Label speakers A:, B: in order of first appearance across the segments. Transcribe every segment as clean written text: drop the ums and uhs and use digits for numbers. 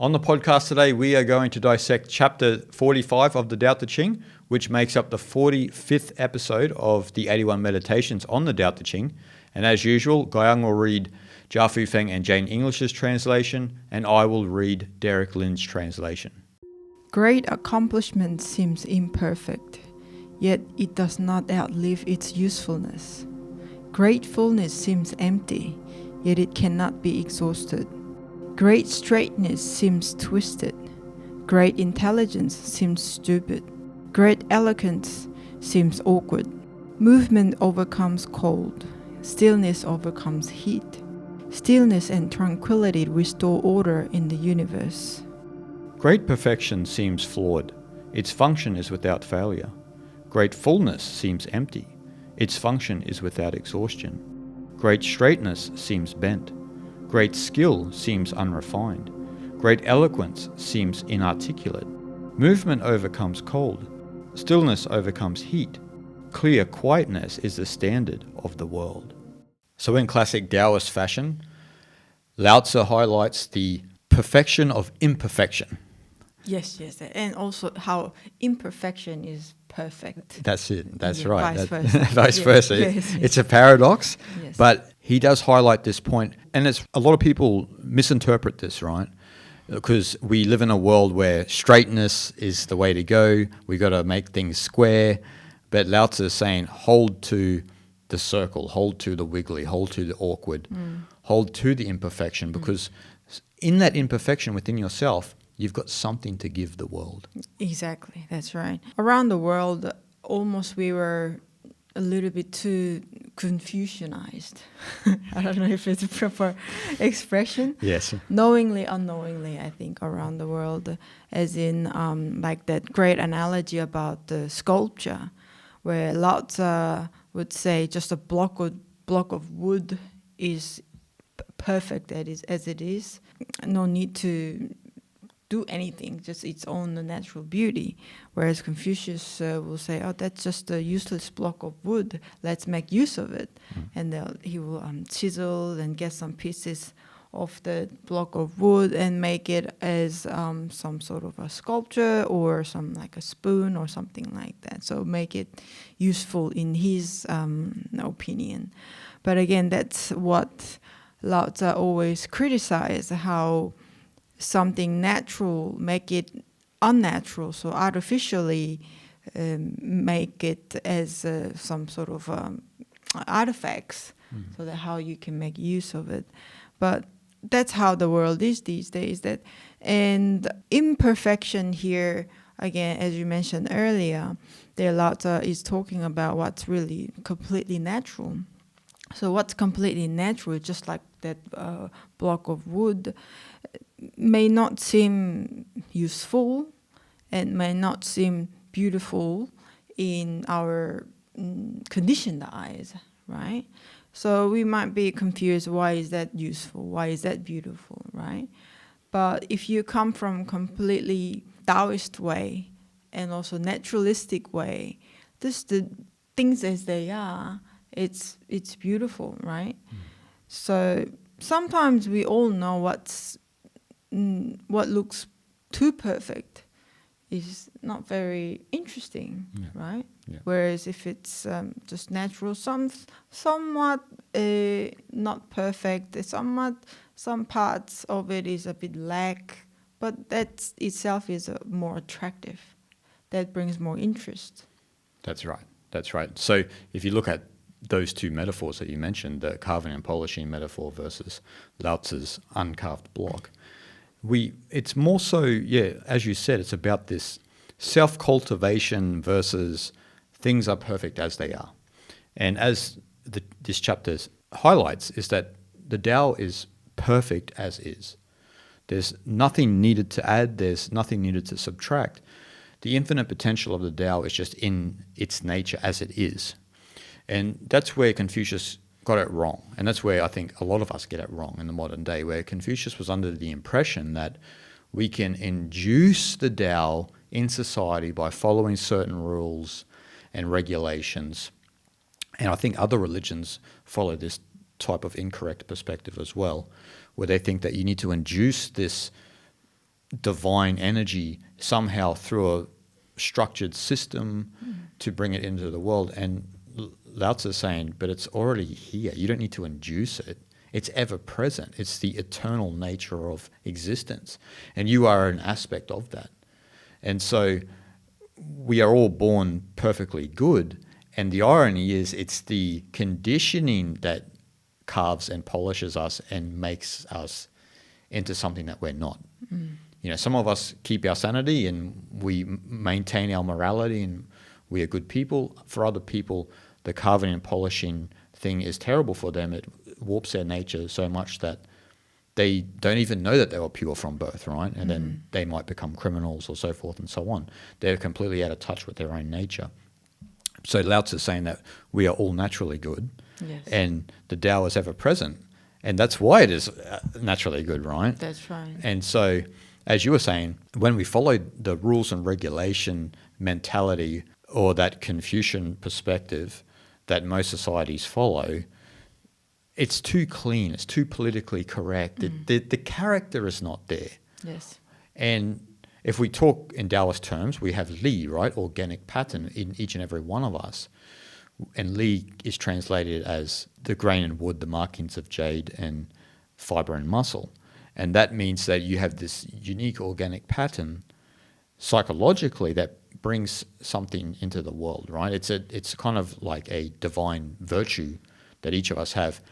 A: On the podcast today, we are going to dissect chapter 45 of the Tao Te Ching, which makes up the 45th episode of the 81 meditations on the Tao Te Ching. And as usual, Guyang will read Jia Fu Feng and Jane English's translation, and I will read Derek Lin's translation.
B: Great accomplishment seems imperfect, yet it does not outlive its usefulness. Gratefulness seems empty, yet it cannot be exhausted. Great straightness seems twisted. Great intelligence seems stupid. Great eloquence seems awkward. Movement overcomes cold. Stillness overcomes heat. Stillness and tranquility restore order in the universe.
A: Great perfection seems flawed. Its function is without failure. Great fullness seems empty. Its function is without exhaustion. Great straightness seems bent. Great skill seems unrefined. Great eloquence seems inarticulate. Movement overcomes cold. Stillness overcomes heat. Clear quietness is the standard of the world. So in classic Taoist fashion, Lao Tzu highlights the perfection of imperfection.
B: Yes, and also how imperfection is perfect.
A: That's it. That's right.
B: Vice versa.
A: Vice versa.
B: Yes.
A: It's a paradox,
B: Yes.
A: but he does highlight this point. And it's, a lot of people misinterpret this, right? Because we live in a world where straightness is the way to go. We got to make things square. But Lao Tzu is saying, hold to the circle, hold to the wiggly, hold to the awkward, hold to the imperfection, because in that imperfection within yourself, you've got something to give the world.
B: Exactly, that's right. Around the world, almost we were a little bit too Confucianized. I don't know if it's a proper expression.
A: Yes.
B: Knowingly, unknowingly, I think, around the world, as in like that great analogy about the sculpture, where Lao Tzu would say just a block of wood is perfect as it is. No need to do anything, just its own natural beauty. Whereas Confucius will say, oh, that's just a useless block of wood, let's make use of it. And he will chisel and get some pieces of the block of wood and make it as some sort of a sculpture or some like a spoon or something like that. So make it useful in his opinion. But again, that's what Lao Tzu always criticized, how something natural make it unnatural, so artificially make it as some sort of artifacts, so that how you can make use of it. But that's how the world is these days. And imperfection here, again, as you mentioned earlier, there Lao Tzu is talking about what's really completely natural. So what's completely natural, just like that block of wood, may not seem useful and may not seem beautiful in our conditioned eyes, right? So we might be confused, why is that useful? Why is that beautiful, right? But if you come from completely Taoist way and also naturalistic way, just the things as they are, it's beautiful, right? So sometimes we all know what looks too perfect is not very interesting, right? Yeah. Whereas if it's just natural, somewhat not perfect, some parts of it is a bit lack, but that itself is more attractive. That brings more interest.
A: That's right. So if you look at those two metaphors that you mentioned, the carving and polishing metaphor versus Lao Tzu's uncarved block, it's more so, as you said, it's about this self-cultivation versus things are perfect as they are. And as this chapter highlights, is that the Tao is perfect as is. There's nothing needed to add, there's nothing needed to subtract. The infinite potential of the Tao is just in its nature as it is. And that's where Confucius got it wrong. And that's where I think a lot of us get it wrong in the modern day, where Confucius was under the impression that we can induce the Tao in society by following certain rules and regulations. And I think other religions follow this type of incorrect perspective as well, where they think that you need to induce this divine energy somehow through a structured system to bring it into the world. And Lao Tzu is saying, but it's already here. You don't need to induce it. It's ever present. It's the eternal nature of existence. And you are an aspect of that. And so we are all born perfectly good. And the irony is it's the conditioning that carves and polishes us and makes us into something that we're not. You know, some of us keep our sanity and we maintain our morality and we are good people. For other people, the carving and polishing thing is terrible for them. It warps their nature so much that they don't even know that they were pure from birth, right? And then they might become criminals or so forth and so on. They're completely out of touch with their own nature. So Lao Tzu is saying that we are all naturally good,
B: Yes.
A: and the Tao is ever present. And that's why it is naturally good, right?
B: That's right.
A: And so, as you were saying, when we follow the rules and regulation mentality or that Confucian perspective that most societies follow, it's too clean, it's too politically correct. The character is not there.
B: Yes.
A: And if we talk in Taoist terms, we have Li, right? Organic pattern in each and every one of us. And Li is translated as the grain and wood, the markings of jade and fiber and muscle. And that means that you have this unique organic pattern psychologically that brings something into the world, right? It's kind of like a divine virtue that each of us have.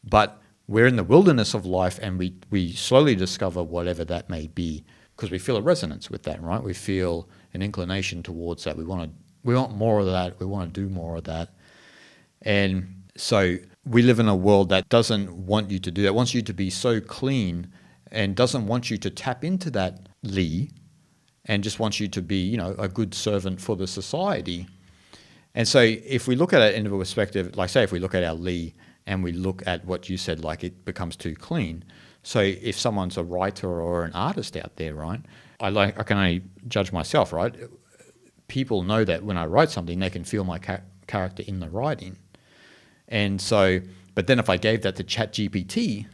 A: But we're in the wilderness of life and we slowly discover whatever that may be because we feel a resonance with that, right? We feel an inclination towards that. We want more of that. We want to do more of that. And so we live in a world that doesn't want you to do that, wants you to be so clean and doesn't want you to tap into that Li and just wants you to be, you know, a good servant for the society. And so if we look at it in a perspective, like say if we look at our Li and we look at what you said, like it becomes too clean. So if someone's a writer or an artist out there, right, I can only judge myself, right? People know that when I write something, they can feel my character in the writing. And so, but then if I gave that to ChatGPT,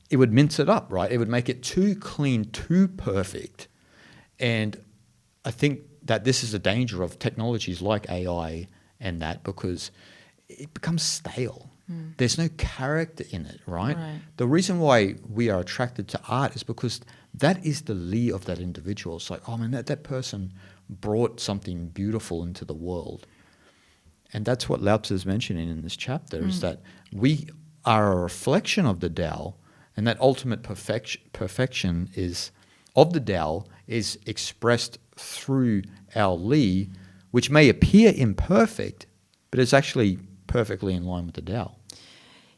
A: it would mince it up, right? It would make it too clean, too perfect. And I think that this is the danger of technologies like AI and that, because it becomes stale. There's no character in it, right? The reason why we are attracted to art is because that is the Li of that individual. It's like, oh man, that person brought something beautiful into the world. And that's what Lao Tzu is mentioning in this chapter, is that we are a reflection of the Tao, and that ultimate perfection is of the Tao is expressed through our Li, which may appear imperfect, but it's actually perfectly in line with the Tao.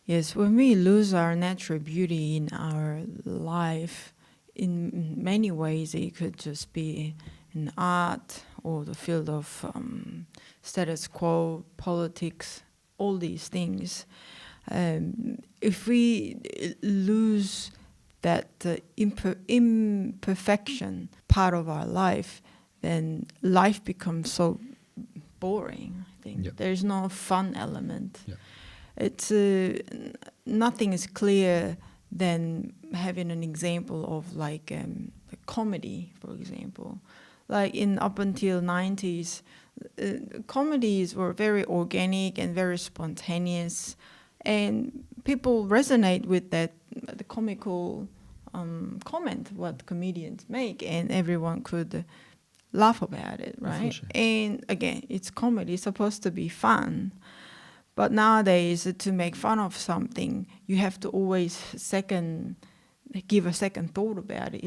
B: Yes, when we lose our natural beauty in our life, in many ways it could just be in art or the field of status quo, politics, all these things. If we lose that imperfection part of our life, then life becomes so boring, I think.
A: Yep.
B: There's no fun element.
A: Yep.
B: It's nothing is clear than having an example of like a comedy, for example. Like in up until 90s, comedies were very organic and very spontaneous, and people resonate with that, the comical comment what comedians make, and everyone could laugh about it, right?
A: Sure.
B: And again, it's comedy, it's supposed to be fun. But nowadays, to make fun of something, you have to always give a second thought about it.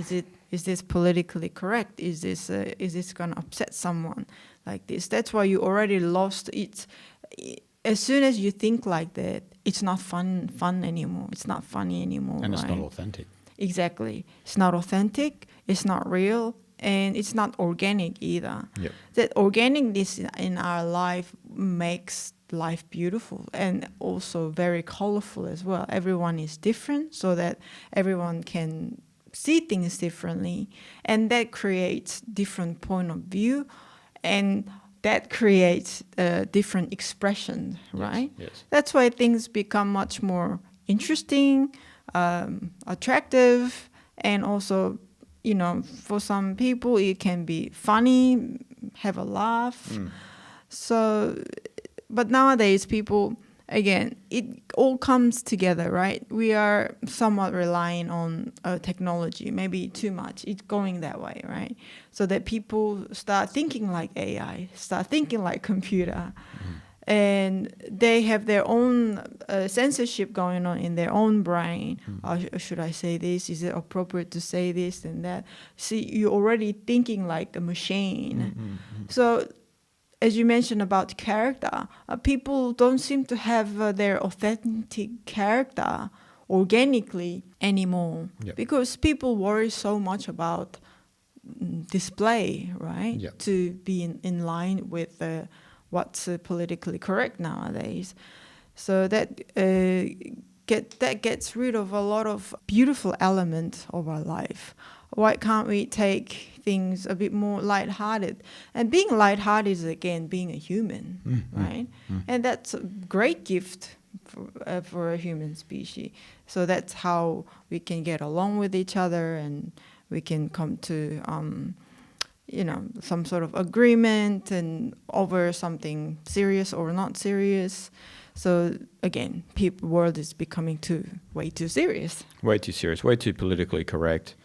B: Is this politically correct? Is this going to upset someone like this? That's why you already lost it. As soon as you think like that, it's not fun anymore. It's not funny anymore.
A: And
B: right?
A: it's not authentic.
B: Exactly. It's not authentic. It's not real. And it's not organic either.
A: Yep.
B: That organicness in our life makes life beautiful and also very colorful as well. Everyone is different, so that everyone can see things differently, and that creates different point of view, and that creates different expression, right?
A: Yes.
B: That's why things become much more interesting, attractive, and also for some people it can be funny, have a laugh. So, but nowadays people, again, it all comes together, right? We are somewhat relying on technology, maybe too much. It's going that way, right? So that people start thinking like AI, start thinking like computer. And they have their own censorship going on in their own brain. Should I say this? Is it appropriate to say this and that? See, you're already thinking like a machine. So, as you mentioned about character, people don't seem to have their authentic character organically anymore.
A: Yep.
B: Because people worry so much about display, right?
A: Yep.
B: To be in line with what's politically correct nowadays. So that gets rid of a lot of beautiful elements of our life. Why can't we take things a bit more lighthearted? And being lighthearted is, again, being a human, right? And that's a great gift for a human species. So that's how we can get along with each other, and we can come to some sort of agreement and over something serious or not serious. So again, world is becoming way too serious.
A: Way too serious, way too politically correct.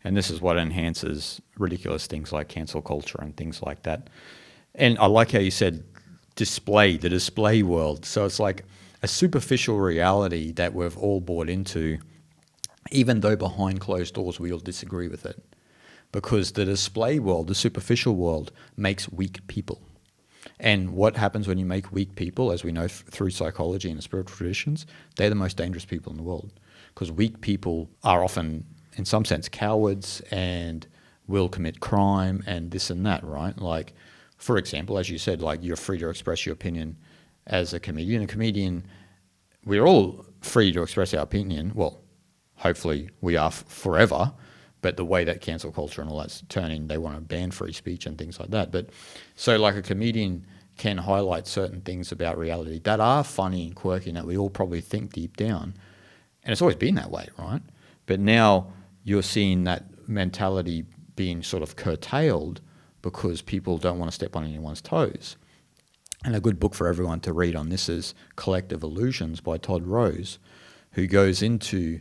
A: And this is what enhances ridiculous things like cancel culture and things like that. And I like how you said the display world. So it's like a superficial reality that we've all bought into, even though behind closed doors we all disagree with it. Because the display world, the superficial world, makes weak people. And what happens when you make weak people, as we know through psychology and the spiritual traditions, they're the most dangerous people in the world. Because weak people are often, in some sense, cowards and will commit crime and this and that, right? Like, for example, as you said, like you're free to express your opinion as a comedian. A comedian, we're all free to express our opinion. Well, hopefully we are forever. But the way that cancel culture and all that's turning, they want to ban free speech and things like that. But so like a comedian can highlight certain things about reality that are funny and quirky and that we all probably think deep down. And it's always been that way, right? But now you're seeing that mentality being sort of curtailed because people don't want to step on anyone's toes. And a good book for everyone to read on this is Collective Illusions by Todd Rose, who goes into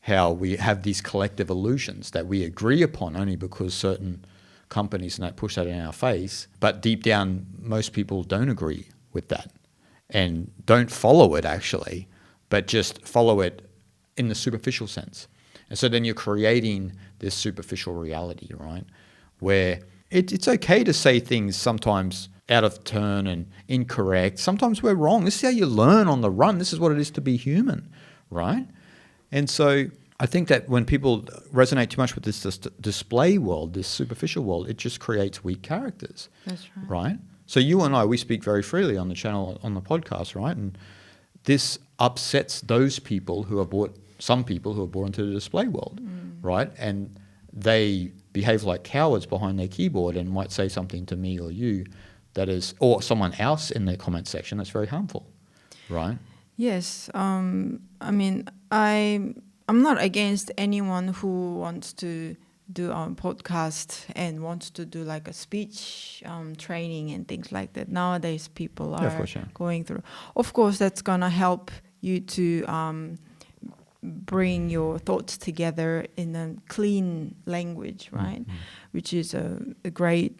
A: how we have these collective illusions that we agree upon only because certain companies and that push that in our face. But deep down, most people don't agree with that and don't follow it actually, but just follow it in the superficial sense. And so then you're creating this superficial reality, right? Where it's okay to say things sometimes out of turn and incorrect. Sometimes we're wrong. This is how you learn on the run. This is what it is to be human, right? And so I think that when people resonate too much with this display world, this superficial world, it just creates weak characters.
B: That's right.
A: Right? So you and I, we speak very freely on the channel, on the podcast, right? And this upsets those people some people who are born into the display world, right? And they behave like cowards behind their keyboard and might say something to me or you that is, or someone else in their comment section that's very harmful, right?
B: Yes. I mean, I'm not against anyone who wants to do a podcast and wants to do like a speech training and things like that. Nowadays, people are going through. Of course, that's going to help you to bring your thoughts together in a clean language, right? Which is a great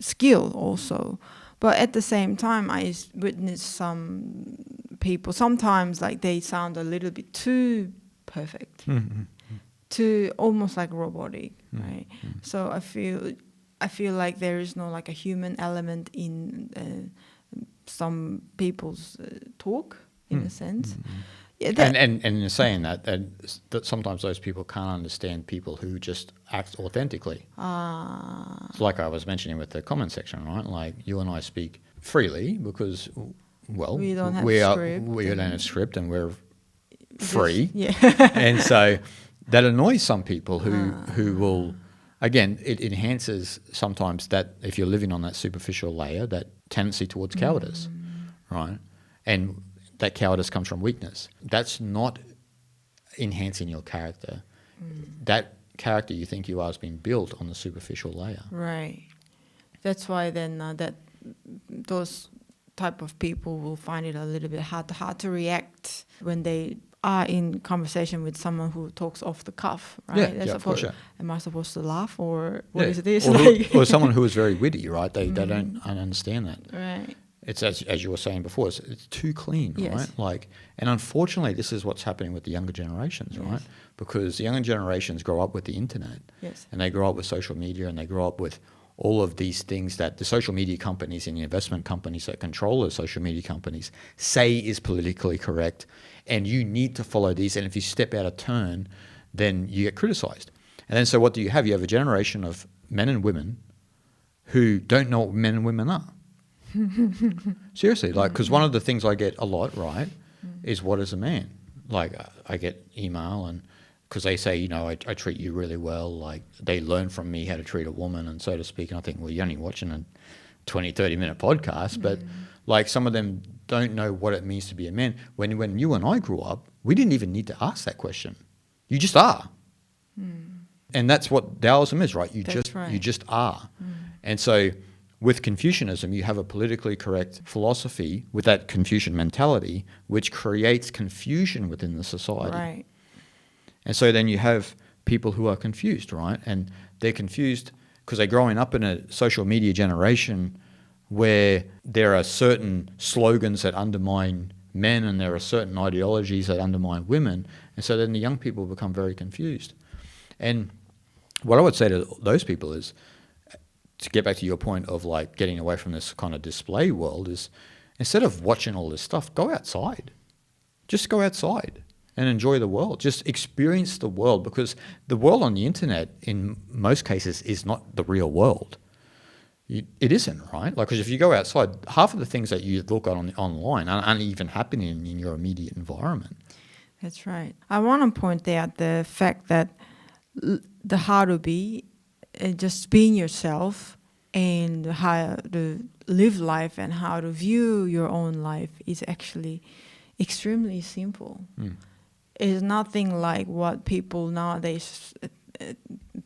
B: skill also. But at the same time, I witness some people, sometimes like they sound a little bit too perfect, too almost like robotic, right? So I feel like there is no like a human element in some people's talk, in a sense. Yeah,
A: and you're saying that sometimes those people can't understand people who just act authentically. It's like I was mentioning with the comment section, right? Like you and I speak freely because, well, we don't have script and we're free. And so that annoys some people who will, again, it enhances sometimes that if you're living on that superficial layer, that tendency towards cowardice, right? And that cowardice comes from weakness. That's not enhancing your character. That character you think you are has been built on the superficial layer.
B: Right. That's why then that those type of people will find it a little bit hard to react when they are in conversation with someone who talks off the cuff, right?
A: Yeah, of course, yeah.
B: Am I supposed to laugh or what is this?
A: Or someone who is very witty, right? They don't understand that.
B: Right.
A: It's as you were saying before, it's too clean,
B: Yes.
A: right? Like, and unfortunately, this is what's happening with the younger generations, right?
B: Yes.
A: Because the younger generations grow up with the internet,
B: Yes.
A: and they grow up with social media, and they grow up with all of these things that the social media companies and the investment companies that control those social media companies say is politically correct, and you need to follow these. And if you step out of turn, then you get criticized. And then so what do you have? You have a generation of men and women who don't know what men and women are. Seriously, like, because one of the things I get a lot, right, is what is a man? Like, I get email, and because they say, I treat you really well, like they learn from me how to treat a woman, and so to speak. And I think, well, you're only watching a 20, 30-minute podcast, but like some of them don't know what it means to be a man. When you and I grew up, we didn't even need to ask that question. You just are. And that's what Taoism is, right? You just are. And so with Confucianism, you have a politically correct philosophy with that Confucian mentality, which creates confusion within the society.
B: Right.
A: And so then you have people who are confused, right? And they're confused because they're growing up in a social media generation where there are certain slogans that undermine men and there are certain ideologies that undermine women. And so then the young people become very confused. And what I would say to those people is, to get back to your point of like getting away from this kind of display world, is instead of watching all this stuff, go outside. Just go outside and enjoy the world. Just experience the world, because the world on the internet in most cases is not the real world. It isn't, right? Like, because if you go outside, half of the things that you look at online aren't even happening in your immediate environment.
B: That's right. I want to point out the fact that the how to be, just being yourself, and how to live life and how to view your own life is actually extremely simple. It's nothing like what people nowadays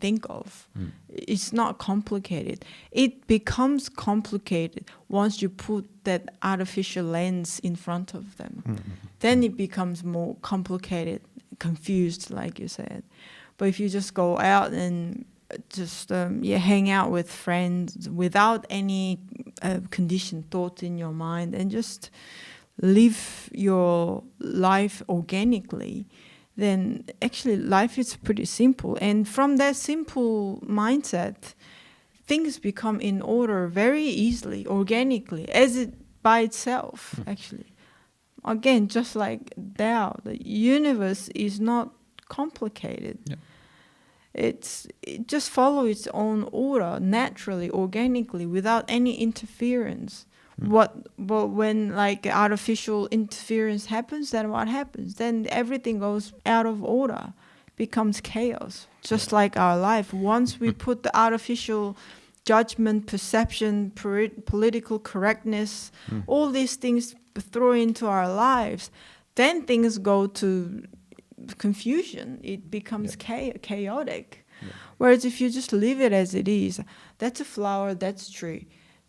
B: think of. It's not complicated. It becomes complicated once you put that artificial lens in front of them. Then it becomes more complicated, confused, like you said. But if you just go out and just hang out with friends without any conditioned thoughts in your mind and just live your life organically, then actually life is pretty simple. And from that simple mindset, things become in order very easily, organically, as it by itself, actually. Again, just like Tao, the universe is not complicated.
A: Yeah.
B: It just follows its own order, naturally, organically, without any interference. But when like artificial interference happens, then what happens? Then everything goes out of order, becomes chaos. Just like our life. Once we put the artificial judgment, perception, political correctness, all these things throw into our lives, then things go to confusion. It becomes chaotic. Whereas if you just leave it as it is, that's a flower, that's tree.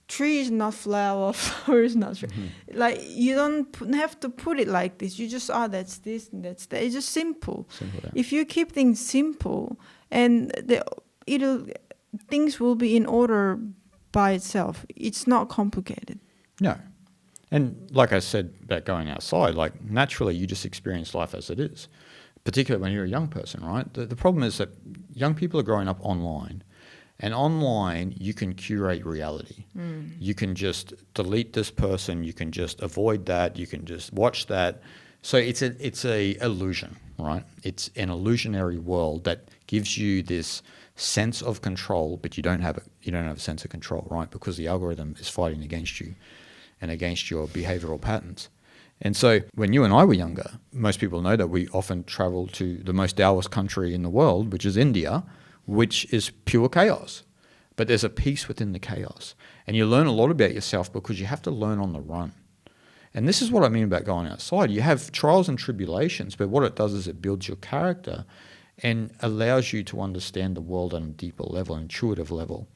B: Tree is not flower, flower is not tree. Like, you don't have to put it like this. You just, that's this and that's that. It's just simple. If you keep things simple, and things will be in order by itself. It's not complicated.
A: No. And like I said about going outside, like naturally you just experience life as it is, particularly when you're a young person, right? The problem is that young people are growing up online, and online you can curate reality. You can just delete this person, you can just avoid that, you can just watch that. So it's a illusion, right? It's an illusionary world that gives you this sense of control, but you don't have a sense of control, right? Because the algorithm is fighting against you and against your behavioral patterns. And so when you and I were younger, most people know that we often travel to the most Taoist country in the world, which is India, which is pure chaos. But there's a peace within the chaos. And you learn a lot about yourself because you have to learn on the run. And this is what I mean about going outside. You have trials and tribulations, but what it does is it builds your character. and allows you to understand the world on a deeper level, an intuitive level,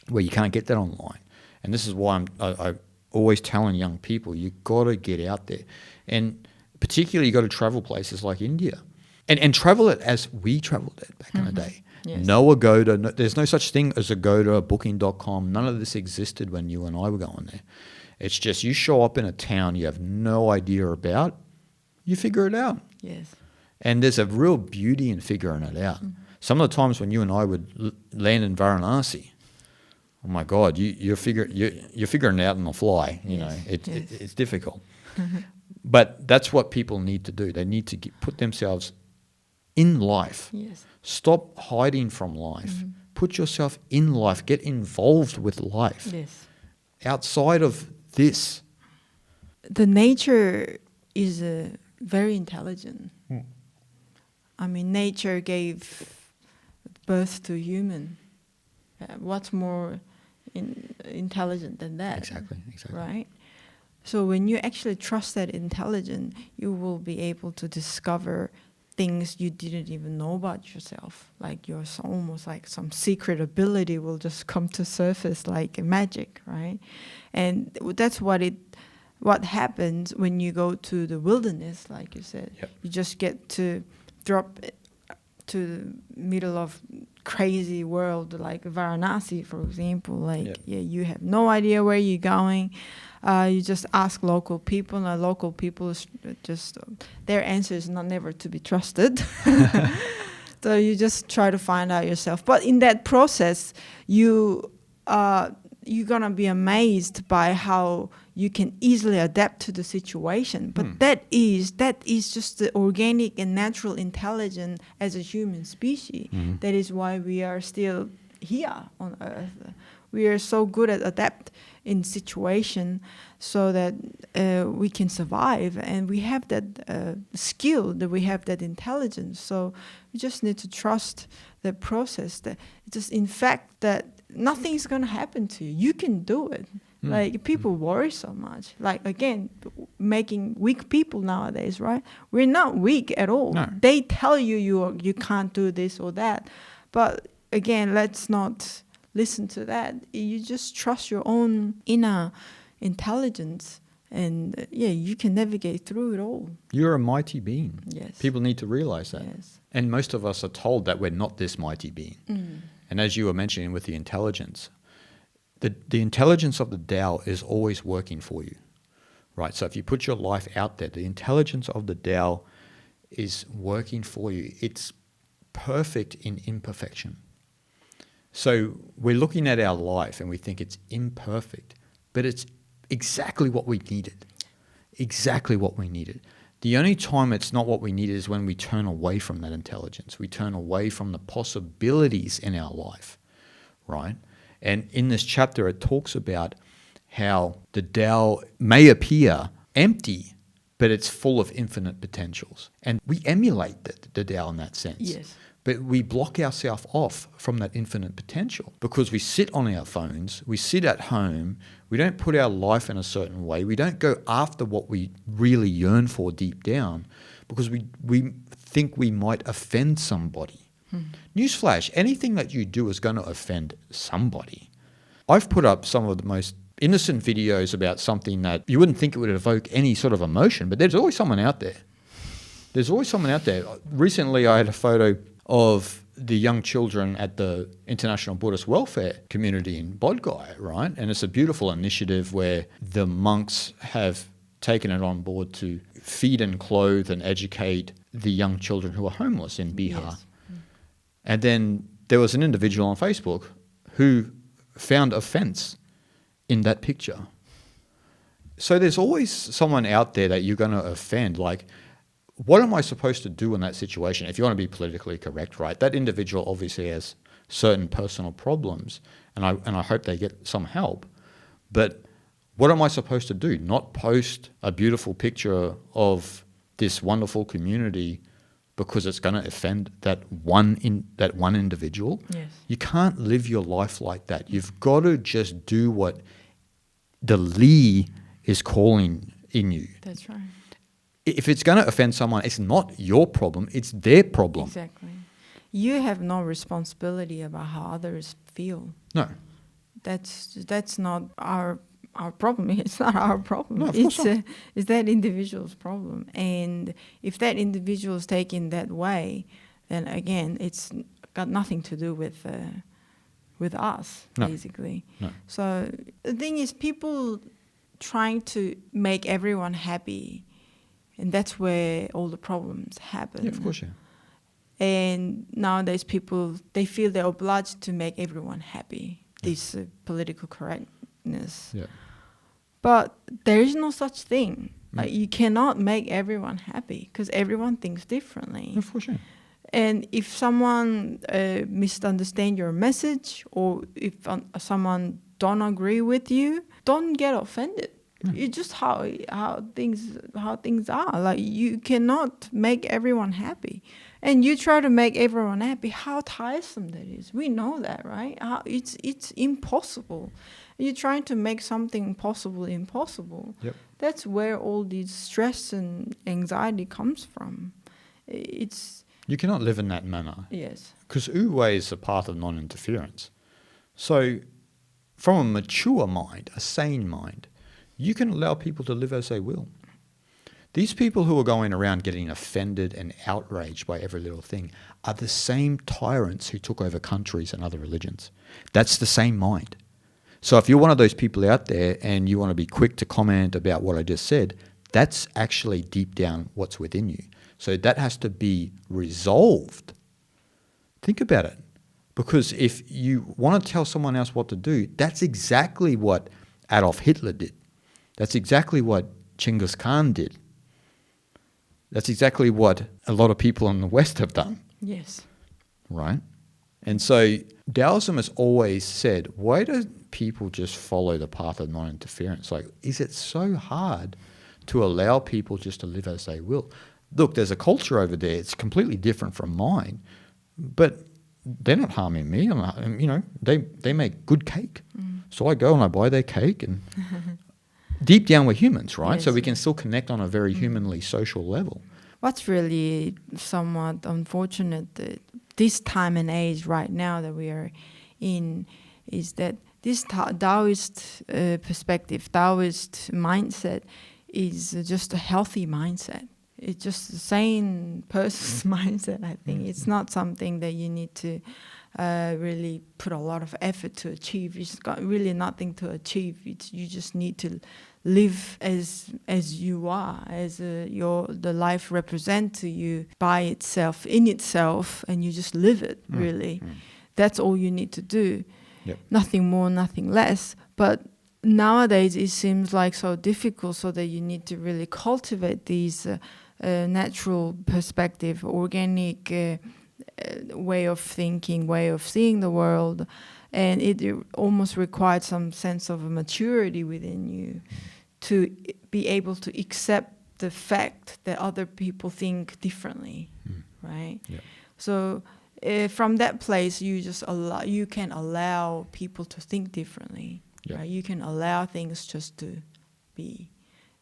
A: where you can't get that online. And this is why I'm always telling young people, you got to get out there. And particularly you got to travel places like India. And travel it as we traveled it back in the day.
B: Yes.
A: No Agoda, there's no such thing as Agoda, Booking.com. None of this existed when you and I were going there. It's just you show up in a town you have no idea about, you figure it out.
B: Yes.
A: And there's a real beauty in figuring it out. Some of the times when you and I would land in Varanasi, oh my God, you're figuring it out on the fly. You know, it's difficult. But that's what people need to do. They need to put themselves in life.
B: Yes.
A: Stop hiding from life. Put yourself in life. Get involved with life.
B: Yes.
A: Outside of this.
B: The nature is very intelligent. I mean, nature gave birth to human. What's more intelligent than that?
A: Exactly.
B: Right? So when you actually trust that intelligence, you will be able to discover things you didn't even know about yourself. Like almost like some secret ability will just come to surface like magic, right? And that's what happens when you go to the wilderness, like you said.
A: Yep.
B: You just get to drop to the middle of crazy world like Varanasi, for example. Like, you have no idea where you're going. You just ask local people, and local people just their answer is never to be trusted. So you just try to find out yourself. But in that process, you're gonna be amazed by how you can easily adapt to the situation. But that is just the organic and natural intelligence as a human species. That is why we are still here on Earth. We are so good at adapt in situation so that we can survive, and we have that skill, that we have that intelligence. So we just need to trust the process. That just in fact that nothing's going to happen to you. You can do it. Like people worry so much. Like again, making weak people nowadays, right? We're not weak at all.
A: No.
B: They tell you can't do this or that, but again, let's not listen to that. You just trust your own inner intelligence, and you can navigate through it all.
A: You're a mighty being.
B: Yes.
A: People need to realize that.
B: Yes.
A: And most of us are told that we're not this mighty being. And as you were mentioning with the intelligence, the intelligence of the Tao is always working for you, right? So if you put your life out there, the intelligence of the Tao is working for you. It's perfect in imperfection. So we're looking at our life and we think it's imperfect, but it's exactly what we needed. Exactly what we needed. The only time it's not what we needed is when we turn away from that intelligence. We turn away from the possibilities in our life, right? And in this chapter, it talks about how the Tao may appear empty, but it's full of infinite potentials. And we emulate the Tao in that sense.
B: Yes.
A: But we block ourselves off from that infinite potential because we sit on our phones, we sit at home, we don't put our life in a certain way, we don't go after what we really yearn for deep down because we think we might offend somebody. Newsflash, anything that you do is going to offend somebody. I've put up some of the most innocent videos about something that you wouldn't think it would evoke any sort of emotion, but there's always someone out there. There's always someone out there. Recently I had a photo of the young children at the International Buddhist Welfare Community in Bodgai, right? And it's a beautiful initiative where the monks have taken it on board to feed and clothe and educate the young children who are homeless in Bihar.
B: Yes.
A: And then there was an individual on Facebook who found offense in that picture. So there's always someone out there that you're going to offend. Like, what am I supposed to do in that situation? If you want to be politically correct, right? That individual obviously has certain personal problems, and I hope they get some help. But what am I supposed to do? Not post a beautiful picture of this wonderful community because it's going to offend that one individual?
B: Yes.
A: You can't live your life like that. You've got to just do what the Li is calling in you.
B: That's right.
A: If it's going to offend someone, it's not your problem, it's their problem.
B: Exactly. you have no responsibility about how others feel.
A: No.
B: That's not our problem. It's not our problem.
A: No, of course not.
B: It's that individual's problem. And if that individual is taken that way, then again, it's got nothing to do with us, basically.
A: No.
B: So the thing is, people trying to make everyone happy, and that's where all the problems happen.
A: Yeah, of course, yeah.
B: And nowadays people, they feel they're obliged to make everyone happy, this political correctness.
A: Yeah.
B: But there is no such thing. Like, you cannot make everyone happy because everyone thinks differently.
A: Of course, yeah.
B: And if someone misunderstands your message, or if someone don't agree with you, don't get offended. It's just how things are. Like, you cannot make everyone happy, and you try to make everyone happy. How tiresome that is. We know that, right? It's impossible. You're trying to make something possible impossible.
A: Yep.
B: That's where all this stress and anxiety comes from.
A: You cannot live in that manner.
B: Yes.
A: Because Wu-Wei is the path of non-interference. So from a mature mind, a sane mind, you can allow people to live as they will. These people who are going around getting offended and outraged by every little thing are the same tyrants who took over countries and other religions. That's the same mind. So if you're one of those people out there and you want to be quick to comment about what I just said, that's actually deep down what's within you. So that has to be resolved. Think about it. Because if you want to tell someone else what to do, that's exactly what Adolf Hitler did. That's exactly what Genghis Khan did. That's exactly what a lot of people in the West have done.
B: Yes.
A: Right? And so Taoism has always said, why do people just follow the path of non-interference? Like, is it so hard to allow people just to live as they will? Look, there's a culture over there. It's completely different from mine, but they're not harming me. They make good cake. So I go and I buy their cake, and deep down we're humans, right?
B: Yes.
A: So we can still connect on a very humanly social level.
B: What's really somewhat unfortunate that this time and age right now that we are in is that this Taoist perspective, Taoist mindset is just a healthy mindset. It's just the sane person's mindset, I think. It's not something that you need to really put a lot of effort to achieve. It's got really nothing to achieve. You just need to live as you are, as the life represents to you by itself, in itself, and you just live it, really. That's all you need to do.
A: Yep.
B: Nothing more, nothing less. But nowadays it seems like so difficult, so that you need to really cultivate these natural perspective, organic way of thinking, way of seeing the world, and it almost required some sense of maturity within you to be able to accept the fact that other people think differently, right?
A: Yeah.
B: So from that place, you can allow people to think differently.
A: Yeah.
B: Right? You can allow things just to be.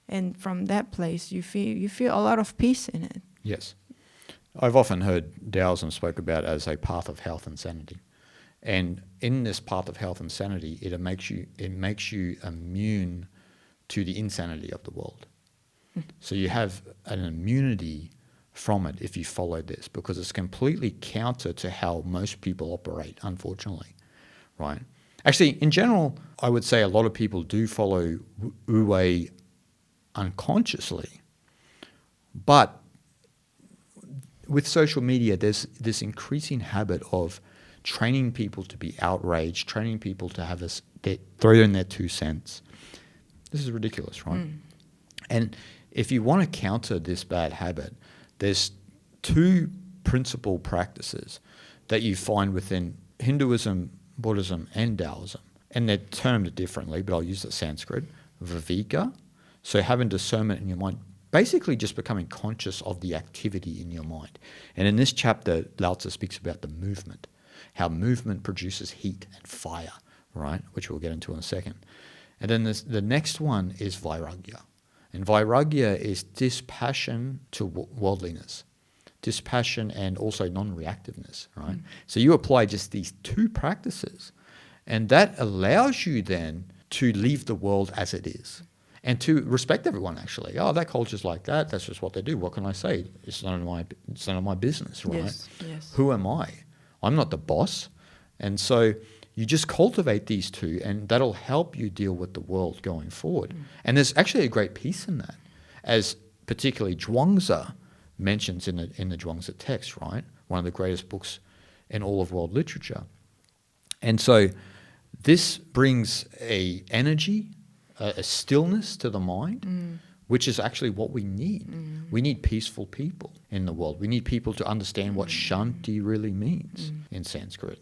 B: And from that place, you feel a lot of peace in it.
A: Yes. I've often heard Taoism spoke about as a path of health and sanity. And in this path of health and sanity, it makes you immune to the insanity of the world. So you have an immunity from it if you follow this, because it's completely counter to how most people operate, unfortunately, right? Actually, in general, I would say a lot of people do follow Wu-Wei unconsciously, but with social media, there's this increasing habit of training people to be outraged, training people to have throw in their 2 cents. This is ridiculous, right? And if you want to counter this bad habit, there's 2 principal practices that you find within Hinduism, Buddhism, and Taoism. And they're termed differently, but I'll use the Sanskrit. Viveka, so having discernment in your mind, basically just becoming conscious of the activity in your mind. And in this chapter, Lao Tzu speaks about the movement, how movement produces heat and fire, right? Which we'll get into in a second. And then the next one is Vairagya. And Vairagya is dispassion to worldliness, dispassion, and also non-reactiveness, right? So you apply just these 2 practices, and that allows you then to leave the world as it is and to respect everyone, actually. Oh, that culture's like that. That's just what they do. What can I say? It's none of my business, right?
B: Yes, yes.
A: Who am I? I'm not the boss. And so you just cultivate these 2, and that'll help you deal with the world going forward. And there's actually a great peace in that, as particularly Zhuangzi mentions in the Zhuangzi text, right? One of the greatest books in all of world literature. And so this brings a energy, a stillness to the mind, which is actually what we need. We need peaceful people in the world. We need people to understand what Shanti really means in Sanskrit.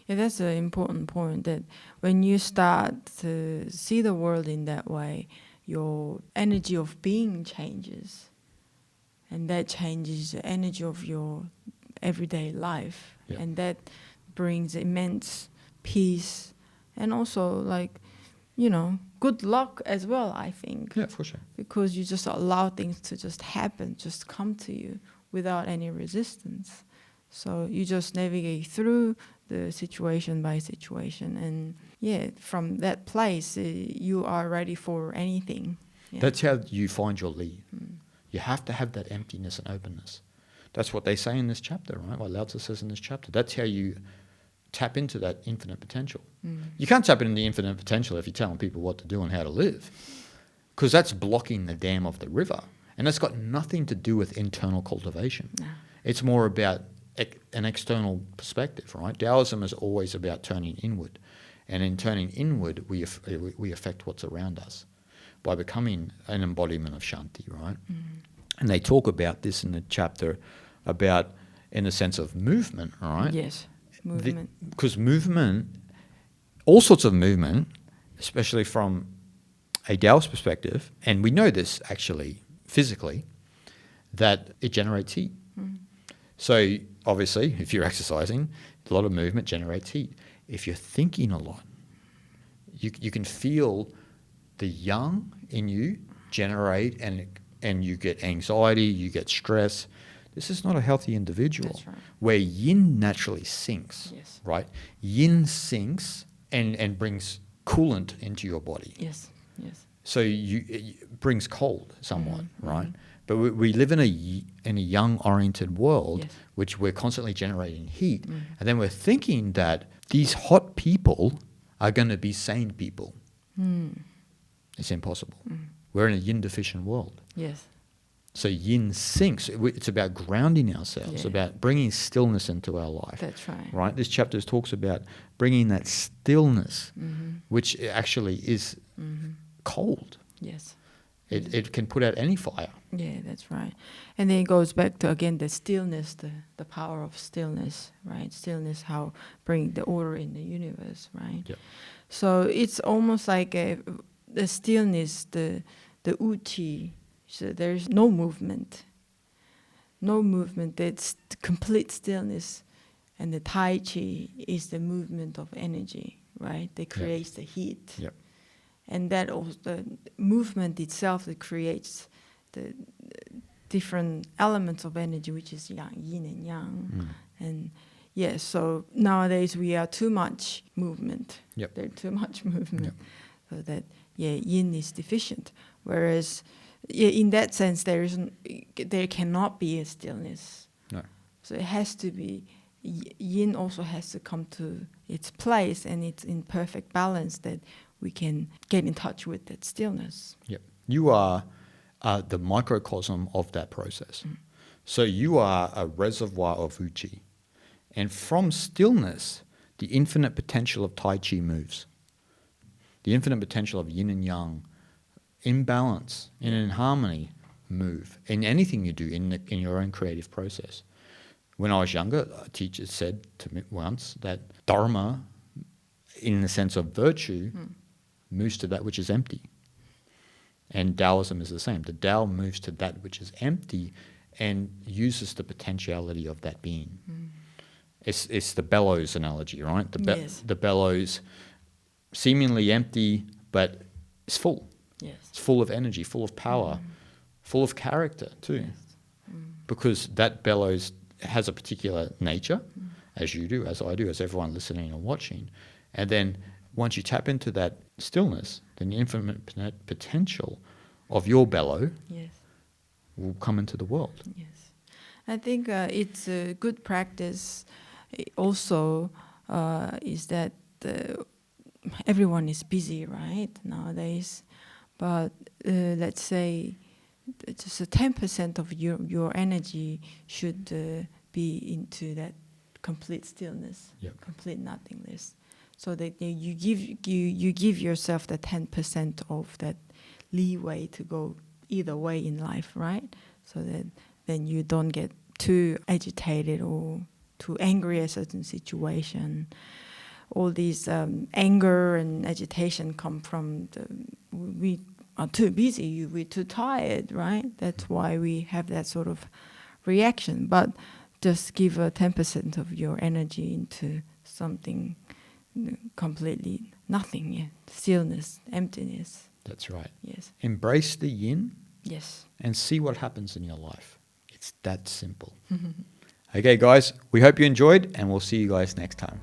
B: Yeah, that's an important point, that when you start to see the world in that way, your energy of being changes. And that changes the energy of your everyday life.
A: Yeah.
B: And that brings immense peace and also, like, good luck as well, I think.
A: Yeah, for sure.
B: Because you just allow things to just happen, just come to you without any resistance. So you just navigate through the situation by situation. And yeah, from that place, you are ready for anything. Yeah.
A: That's how you find your Li. You have to have that emptiness and openness. That's what they say in this chapter, right? What Lao Tzu says in this chapter. That's how you tap into that infinite potential. You can't tap into the infinite potential if you're telling people what to do and how to live, because that's blocking the dam of the river. And that's got nothing to do with internal cultivation.
B: No.
A: It's more about an external perspective, right? Taoism is always about turning inward. And in turning inward, we affect what's around us by becoming an embodiment of Shanti, right? And they talk about this in the chapter about, in the sense of movement, right?
B: Yes, movement.
A: Because movement, all sorts of movement, especially from a Taoist perspective, and we know this actually physically, that it generates heat. So obviously, if you're exercising, a lot of movement generates heat. If you're thinking a lot, you can feel the yang in you generate, and you get anxiety, you get stress. This is not a healthy individual.
B: That's right.
A: Where yin naturally sinks,
B: Yes.
A: right? Yin sinks and brings coolant into your body.
B: Yes, yes.
A: So it brings cold somewhat, right? But we live in a yang-oriented world,
B: Yes.
A: which we're constantly generating heat, and then we're thinking that these hot people are going to be sane people. It's impossible. We're in a yin-deficient world.
B: Yes.
A: So yin sinks. It's about grounding ourselves,
B: Yeah.
A: about bringing stillness into our life.
B: That's right.
A: Right? This chapter talks about bringing that stillness, which actually is cold.
B: Yes.
A: It can put out any fire.
B: Yeah, that's right. And then it goes back to, again, the stillness, the power of stillness, right? Stillness, how bring the order in the universe, right?
A: Yep.
B: So it's almost like the stillness, the uchi, so there's no movement. No movement, it's complete stillness. And the Tai Chi is the movement of energy, right? That creates the heat.
A: Yep.
B: And that also, the movement itself, that creates the different elements of energy, which is yang, yin and yang. And yes, so nowadays we are too much movement.
A: Yep.
B: There's too much movement.
A: Yep.
B: So that, yin is deficient. Whereas, in that sense, there cannot be a stillness.
A: No.
B: So it has to be, yin also has to come to its place, and it's in perfect balance that we can get in touch with that stillness.
A: Yep. You are the microcosm of that process. So you are a reservoir of uchi. And from stillness, the infinite potential of Tai Chi moves. The infinite potential of yin and yang, in balance and in harmony, move in anything you do in your own creative process. When I was younger, a teacher said to me once that dharma, in the sense of virtue, moves to that which is empty. And Taoism is the same. The Tao moves to that which is empty and uses the potentiality of that being. It's the bellows analogy, right? The bellows, seemingly empty, but it's full.
B: Yes.
A: It's full of energy, full of power, full of character too.
B: Yes.
A: because that bellows has a particular nature, as you do, as I do, as everyone listening and watching. And then once you tap into that stillness, then the infinite potential of your bellow
B: Yes.
A: will come into the world.
B: Yes. I think it's a good practice also is that everyone is busy, right, nowadays. But let's say just 10% of your energy should be into that complete stillness,
A: Yep.
B: complete nothingness. So that you give yourself the 10% of that leeway to go either way in life, right? So that then you don't get too agitated or too angry at a certain situation. All these anger and agitation come from we are too busy, we're too tired, right? That's why we have that sort of reaction. But just give 10% of your energy into something completely nothing, yeah. Stillness, emptiness.
A: That's right.
B: Yes.
A: Embrace the yin
B: Yes.
A: and see what happens in your life. It's that simple. Okay, guys, we hope you enjoyed, and we'll see you guys next time.